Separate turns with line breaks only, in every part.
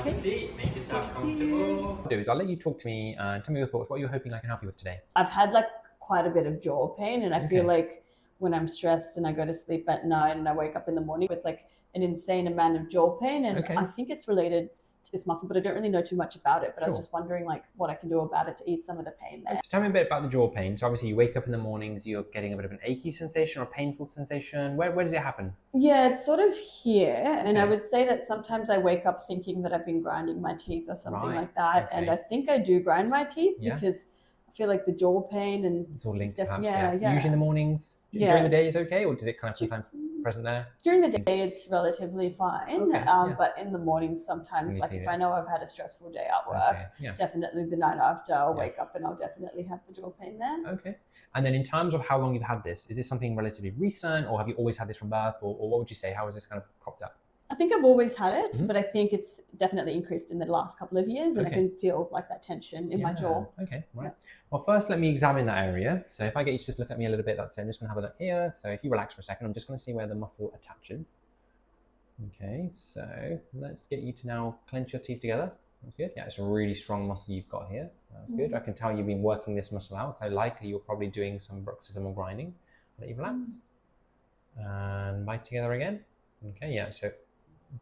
a seat, make yourself comfortable. I'll let you talk to me and tell me your thoughts. What you're hoping I can help you with today?
I've had like quite a bit of jaw pain, and I feel like when I'm stressed and I go to sleep at night and I wake up in the morning with like an insane amount of jaw pain, and I think it's related to this muscle, but I don't really know too much about it. But I was just wondering like what I can do about it to ease some of the pain there.
Tell me a bit about the jaw pain. So obviously you wake up in the mornings, you're getting a bit of an achy sensation or painful sensation. Where does it happen?
Yeah, it's sort of here, and I would say that sometimes I wake up thinking that I've been grinding my teeth or something like that, and I think I do grind my teeth because I feel like the jaw pain and
it's all linked. Perhaps,
yeah.
Usually in the mornings. During the day is okay, or does it kind of sometimes present there?
During the day it's relatively fine, but in the mornings sometimes, like if I know I've had a stressful day at work, definitely the night after I'll wake up and I'll definitely have the jaw pain there.
Okay. And then in terms of how long you've had this, is this something relatively recent, or have you always had this from birth, or what would you say? How has this kind of cropped up?
I think I've always had it, but I think it's definitely increased in the last couple of years, and I can feel like that tension in my jaw.
Okay, right. Well, first let me examine that area. So if I get you to just look at me a little bit, that's it. I'm just going to have a look here. So if you relax for a second, I'm just going to see where the muscle attaches. Okay, so let's get you to now clench your teeth together. That's good. Yeah, it's a really strong muscle you've got here. That's good. I can tell you've been working this muscle out, so likely you're probably doing some bruxism or grinding. Let you relax. And bite together again. Okay, yeah, so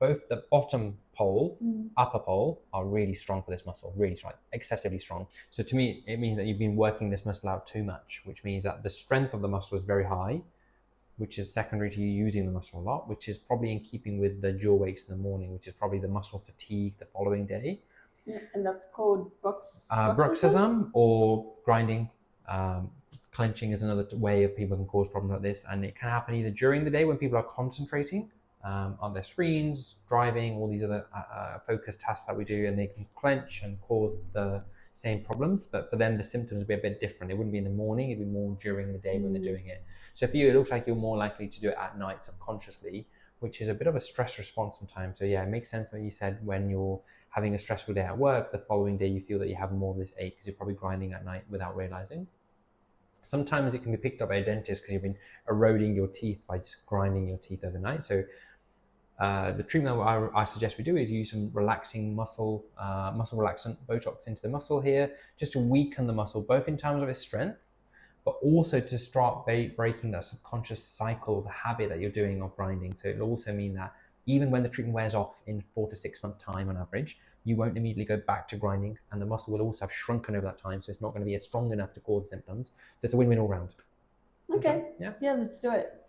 both the bottom pole, upper pole are really strong for this muscle, really strong, excessively strong. So to me, it means that you've been working this muscle out too much, which means that the strength of the muscle is very high, which is secondary to you using the muscle a lot, which is probably in keeping with the jaw wakes in the morning, which is probably the muscle fatigue the following day.
Yeah, and that's called
bruxism or grinding. Clenching is another way of people can cause problems like this, and it can happen either during the day when people are concentrating on their screens, driving, all these other focused tasks that we do, and they can clench and cause the same problems, but for them the symptoms would be a bit different. It wouldn't be in the morning, it'd be more during the day when they're doing it. So for you, it looks like you're more likely to do it at night subconsciously, which is a bit of a stress response sometimes. So yeah, it makes sense what you said. When you're having a stressful day at work, the following day you feel that you have more of this ache because you're probably grinding at night without realizing. Sometimes it can be picked up by a dentist because you've been eroding your teeth by just grinding your teeth overnight. So the treatment I suggest we do is use some relaxing muscle relaxant, Botox into the muscle here, just to weaken the muscle, both in terms of its strength, but also to start breaking that subconscious cycle, the habit that you're doing of grinding. So it'll also mean that even when the treatment wears off in 4 to 6 months time on average, you won't immediately go back to grinding, and the muscle will also have shrunken over that time, so it's not going to be as strong enough to cause symptoms. So it's a win-win all round.
Okay. Yeah, let's do it.